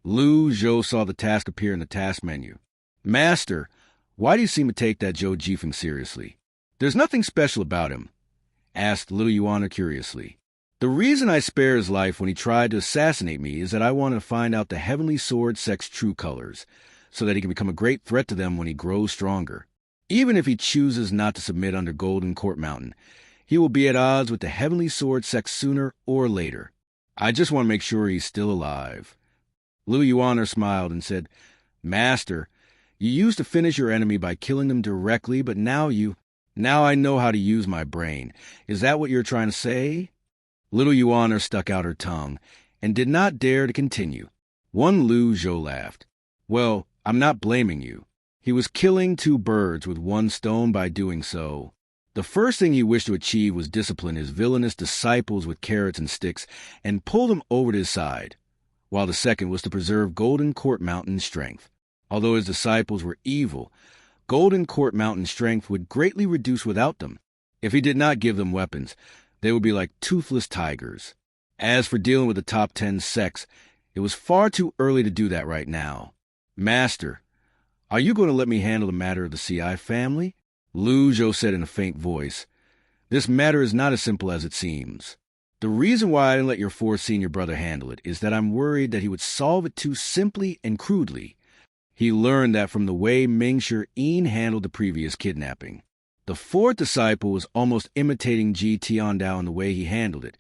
Zhou saw the task appear in the task menu. Master, why do you seem to take that Zhou Jifeng seriously? There's nothing special about him, asked Little Yuan curiously. The reason I spare his life when he tried to assassinate me is that I want to find out the Heavenly Sword sect's true colors, so that he can become a great threat to them when he grows stronger. Even if he chooses not to submit under Golden Court Mountain, he will be at odds with the Heavenly Sword sect sooner or later. I just want to make sure he's still alive. Liu Yuaner smiled and said, Master, you used to finish your enemy by killing them directly, but now I know how to use my brain. Is that what you're trying to say? Little Yuaner stuck out her tongue and did not dare to continue. Zhou laughed. Well, I'm not blaming you. He was killing two birds with one stone by doing so. The first thing he wished to achieve was discipline his villainous disciples with carrots and sticks and pull them over to his side, while the second was to preserve Golden Court Mountain's strength. Although his disciples were evil, Golden Court Mountain's strength would greatly reduce without them. If he did not give them weapons, they would be like toothless tigers. As for dealing with the top 10 sects, it was far too early to do that right now. Master, are you going to let me handle the matter of the CI family? Zhou said in a faint voice. This matter is not as simple as it seems. The reason why I didn't let your fourth senior brother handle it is that I'm worried that he would solve it too simply and crudely. He learned that from the way Mingshi Yin handled the previous kidnapping. The fourth disciple was almost imitating Ji Tiandao in the way he handled it.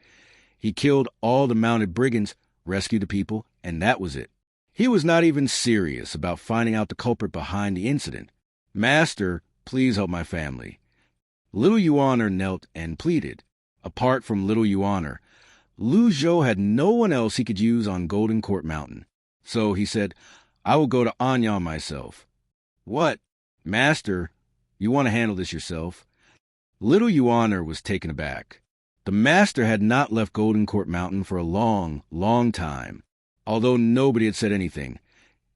He killed all the mounted brigands, rescued the people, and that was it. He was not even serious about finding out the culprit behind the incident. Master, please help my family. Little Yuaner knelt and pleaded. Apart from Little Yuaner, Zhou had no one else he could use on Golden Court Mountain. So he said, I will go to Anyang myself. What? Master, you want to handle this yourself? Little Yuaner was taken aback. The master had not left Golden Court Mountain for a long, long time. Although nobody had said anything,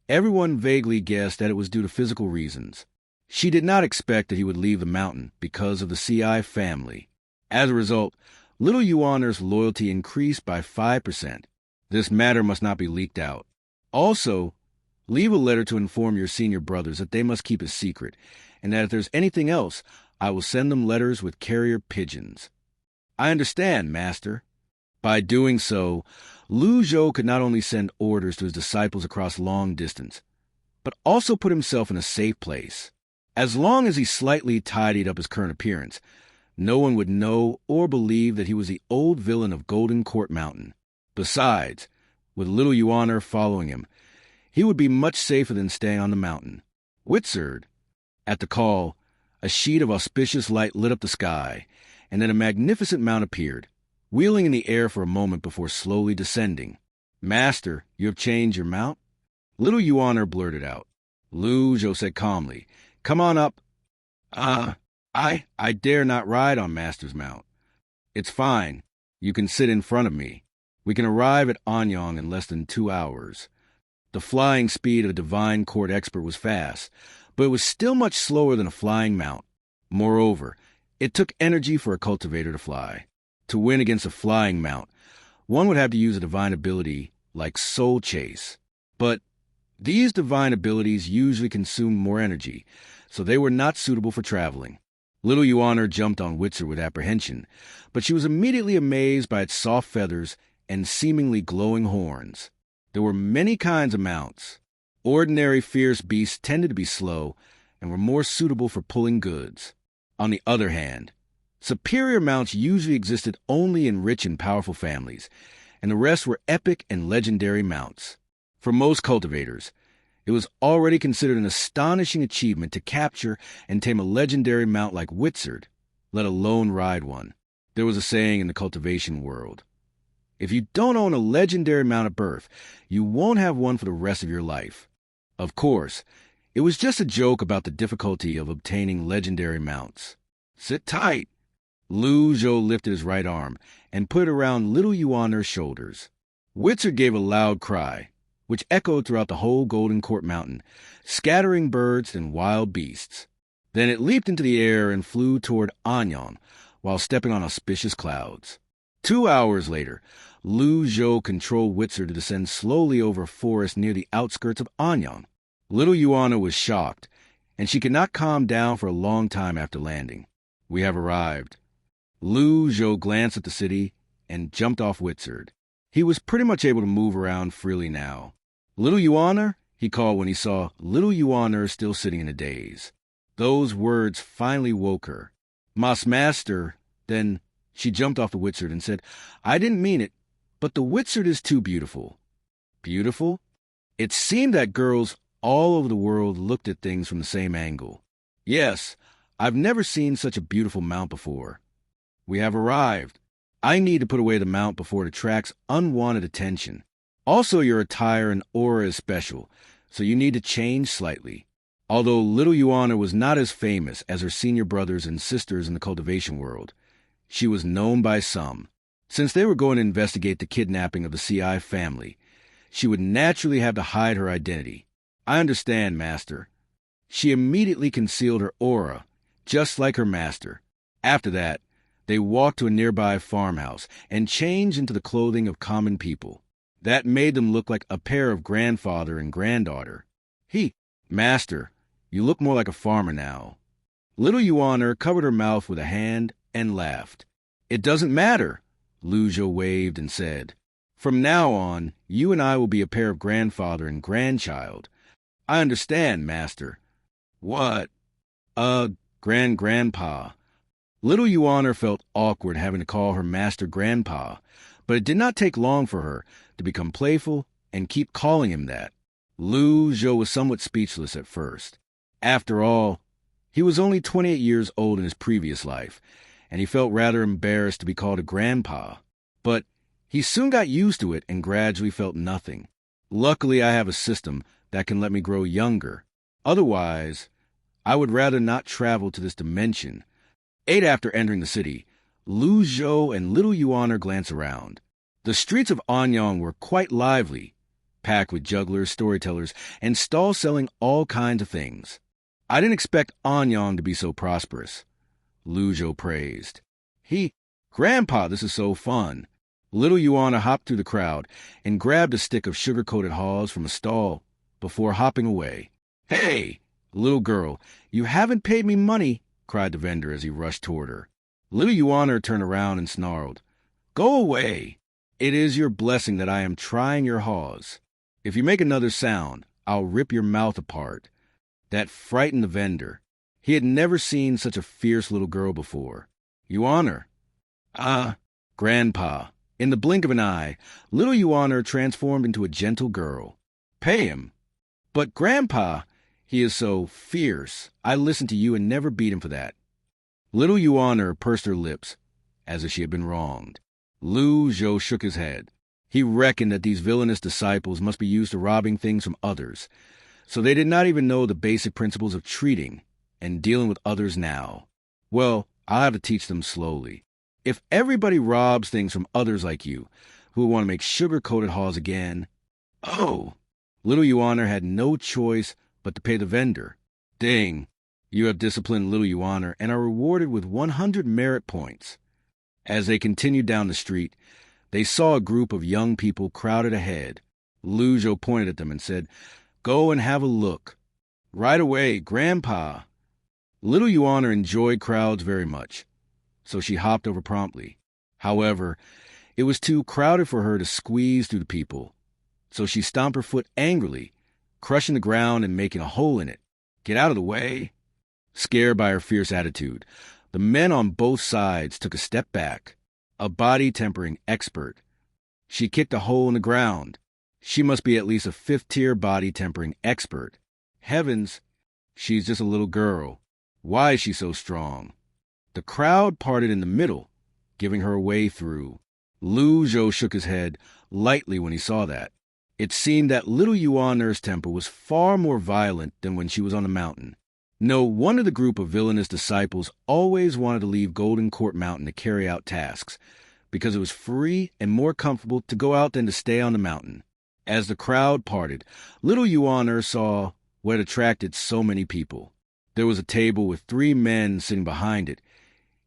everyone vaguely guessed that it was due to physical reasons. She did not expect that he would leave the mountain because of the CI family. As a result, Little Yuaner's loyalty increased by 5%. This matter must not be leaked out. Also, leave a letter to inform your senior brothers that they must keep it secret, and that if there's anything else, I will send them letters with carrier pigeons. I understand, Master. By doing so, Zhou could not only send orders to his disciples across long distance, but also put himself in a safe place. As long as he slightly tidied up his current appearance, no one would know or believe that he was the old villain of Golden Court Mountain. Besides, with Little Yuaner following him, he would be much safer than staying on the mountain. Wizard! At the call, a sheet of auspicious light lit up the sky, and then a magnificent mount appeared, wheeling in the air for a moment before slowly descending. Master, you have changed your mount? Little Yuaner blurted out. Zhou said calmly, Come on up. I dare not ride on Master's mount. It's fine. You can sit in front of me. We can arrive at Anyang in less than 2 hours. The flying speed of a divine court expert was fast, but it was still much slower than a flying mount. Moreover, it took energy for a cultivator to fly. To win against a flying mount, one would have to use a divine ability like Soul Chase. But these divine abilities usually consumed more energy, so they were not suitable for traveling. Little Yuaner jumped on Witzer with apprehension, but she was immediately amazed by its soft feathers and seemingly glowing horns. There were many kinds of mounts. Ordinary fierce beasts tended to be slow and were more suitable for pulling goods. On the other hand, superior mounts usually existed only in rich and powerful families, and the rest were epic and legendary mounts. For most cultivators, it was already considered an astonishing achievement to capture and tame a legendary mount like Wizard, let alone ride one. There was a saying in the cultivation world. If you don't own a legendary mount at birth, you won't have one for the rest of your life. Of course, it was just a joke about the difficulty of obtaining legendary mounts. Sit tight. Zhou lifted his right arm and put it around Little Yuaner's shoulders. Wizard gave a loud cry, which echoed throughout the whole Golden Court Mountain, scattering birds and wild beasts. Then it leaped into the air and flew toward Anyang, while stepping on auspicious clouds. 2 hours later, Zhou controlled Witzer to descend slowly over a forest near the outskirts of Anyang. Little Yuana was shocked, and she could not calm down for a long time after landing. "We have arrived." Zhou glanced at the city and jumped off Witzer. He was pretty much able to move around freely now. "Little Yuana?" he called when he saw Little Yuana still sitting in a daze. Those words finally woke her. "Mas Master," then she jumped off the Witzer and said, "I didn't mean it, but the Witzer is too beautiful." Beautiful? It seemed that girls all over the world looked at things from the same angle. "Yes, I've never seen such a beautiful mount before." "We have arrived. I need to put away the mount before it attracts unwanted attention. Also, your attire and aura is special, so you need to change slightly." Although Little Yuana was not as famous as her senior brothers and sisters in the cultivation world, she was known by some. Since they were going to investigate the kidnapping of the CI family, she would naturally have to hide her identity. "I understand, Master." She immediately concealed her aura, just like her master. After that, they walked to a nearby farmhouse and changed into the clothing of common people. That made them look like a pair of grandfather and granddaughter. "Master, you look more like a farmer now." Little Yuana covered her mouth with a hand and laughed. "It doesn't matter," Zhou waved and said. "From now on, you and I will be a pair of grandfather and grandchild." "I understand, Master." "What?" Grandpa." Little Yuana felt awkward having to call her master Grandpa, but it did not take long for her to become playful and keep calling him that. Zhou was somewhat speechless at first. After all, he was only 28 years old in his previous life, and he felt rather embarrassed to be called a grandpa. But he soon got used to it and gradually felt nothing. "Luckily, I have a system that can let me grow younger. Otherwise, I would rather not travel to this dimension." After entering the city, Zhou and Little Yuana glanced around. The streets of Anyang were quite lively, packed with jugglers, storytellers, and stalls selling all kinds of things. "I didn't expect Anyang to be so prosperous," Zhou praised. "Grandpa, this is so fun." Little Yuana hopped through the crowd and grabbed a stick of sugar-coated haws from a stall before hopping away. "Hey, little girl, you haven't paid me money," cried the vendor as he rushed toward her. Little Yuana turned around and snarled, "Go away. It is your blessing that I am trying your haws. If you make another sound, I'll rip your mouth apart." That frightened the vendor. He had never seen such a fierce little girl before. "Yuana." Grandpa." In the blink of an eye, Little Yuana transformed into a gentle girl. "Pay him." "But Grandpa, he is so fierce. I listened to you and never beat him for that." Little Yuana pursed her lips, as if she had been wronged. Zhou shook his head. He reckoned that these villainous disciples must be used to robbing things from others, so they did not even know the basic principles of treating and dealing with others now. Well, I'll have to teach them slowly. If everybody robs things from others like you, who want to make sugar-coated haws again... Oh! Little Yuana had no choice but to pay the vendor. "Ding! You have disciplined Little Yuana and are rewarded with 100 merit points." As they continued down the street, they saw a group of young people crowded ahead. Zhou pointed at them and said, "Go and have a look." "Right away, Grandpa." Little Yuana enjoyed crowds very much, so she hopped over promptly. However, it was too crowded for her to squeeze through the people, so she stomped her foot angrily, crushing the ground and making a hole in it. "Get out of the way." Scared by her fierce attitude, the men on both sides took a step back. A body-tempering expert. She kicked a hole in the ground. She must be at least a 5th-tier body-tempering expert. Heavens, she's just a little girl. Why is she so strong? The crowd parted in the middle, giving her a way through. Zhou shook his head lightly when he saw that. It seemed that Little Yuana's temper was far more violent than when she was on the mountain. No wonder the group of villainous disciples always wanted to leave Golden Court Mountain to carry out tasks, because it was free and more comfortable to go out than to stay on the mountain. As the crowd parted, Little Yuana saw what attracted so many people. There was a table with 3 men sitting behind it,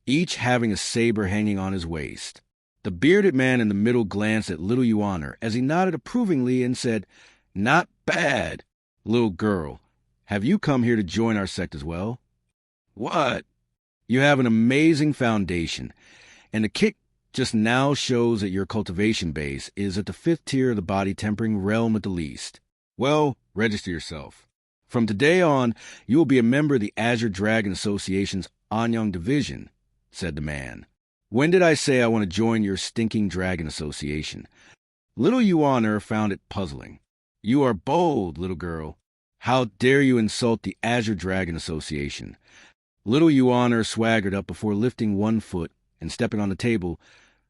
each having a saber hanging on his waist. The bearded man in the middle glanced at little Yuaner as he nodded approvingly and said, "Not bad. Little girl, have you come here to join our sect as well?" "What?" "You have an amazing foundation, and the kick just now shows that your cultivation base is at the 5th tier of the body tempering realm at the least. Well, register yourself. From today on, you will be a member of the Azure Dragon Association's Anyang Division," said the man. "When did I say I want to join your stinking dragon association?" Little Yuaner found it puzzling. "You are bold, little girl. How dare you insult the Azure Dragon Association?" Little Yuaner swaggered up before lifting one foot and stepping on the table,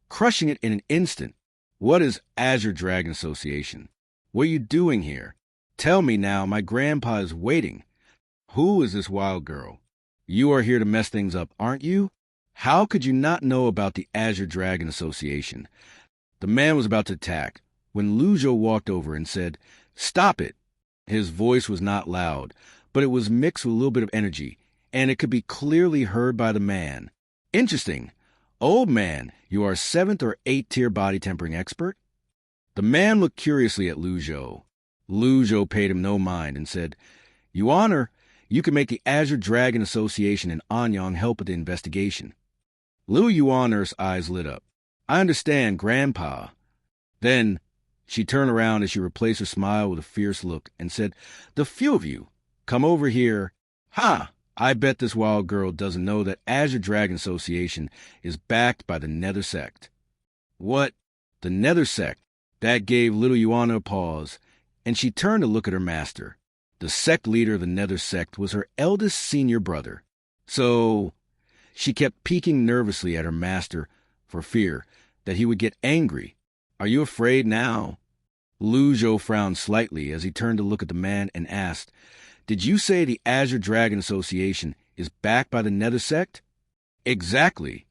crushing it in an instant. "What is Azure Dragon Association? What are you doing here? Tell me now, my grandpa is waiting. Who is this wild girl? You are here to mess things up, aren't you? How could you not know about the Azure Dragon Association?" The man was about to attack when Zhou walked over and said, "Stop it." His voice was not loud, but it was mixed with a little bit of energy, and it could be clearly heard by the man. "Interesting. Old man, you are a 7th or 8th tier body tempering expert?" The man looked curiously at Zhou. Zhou paid him no mind and said, "Yuaner, you can make the Azure Dragon Association and Anyang help with the investigation." Little Yuaner's eyes lit up. "I understand, Grandpa." Then she turned around as she replaced her smile with a fierce look and said, "The few of you, come over here." "Ha! I bet this wild girl doesn't know that Azure Dragon Association is backed by the Nether Sect." "What? The Nether Sect?" That gave little Yuana a pause, and she turned to look at her master. The sect leader of the Nether Sect was her eldest senior brother. So she kept peeking nervously at her master for fear that he would get angry. "Are you afraid now?" Zhou frowned slightly as he turned to look at the man and asked, "Did you say the Azure Dragon Association is backed by the Nether Sect?" "Exactly.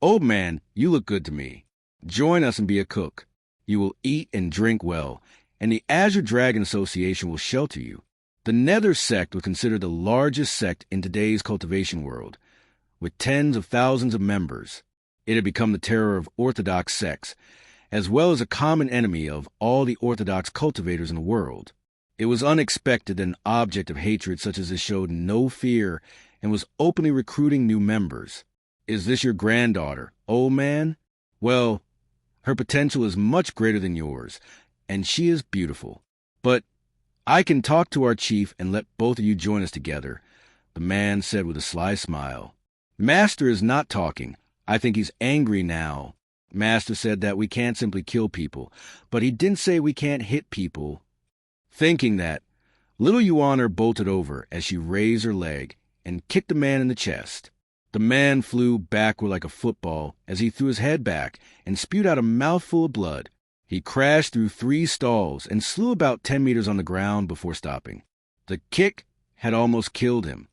Old man, you look good to me. Join us and be a cook. You will eat and drink well, and the Azure Dragon Association will shelter you." The Nether Sect was considered the largest sect in today's cultivation world, with tens of thousands of members. It had become the terror of Orthodox sects, as well as a common enemy of all the Orthodox cultivators in the world. It was unexpected that an object of hatred such as this showed no fear and was openly recruiting new members. "Is this your granddaughter, old man?" "Well, her potential is much greater than yours, and she is beautiful. But I can talk to our chief and let both of you join us together," the man said with a sly smile. "Master is not talking. I think he's angry now. Master said that we can't simply kill people, but he didn't say we can't hit people." Thinking that, little Yuaner bolted over as she raised her leg and kicked the man in the chest. The man flew backward like a football as he threw his head back and spewed out a mouthful of blood. He crashed through 3 stalls and slew about 10 meters on the ground before stopping. The kick had almost killed him.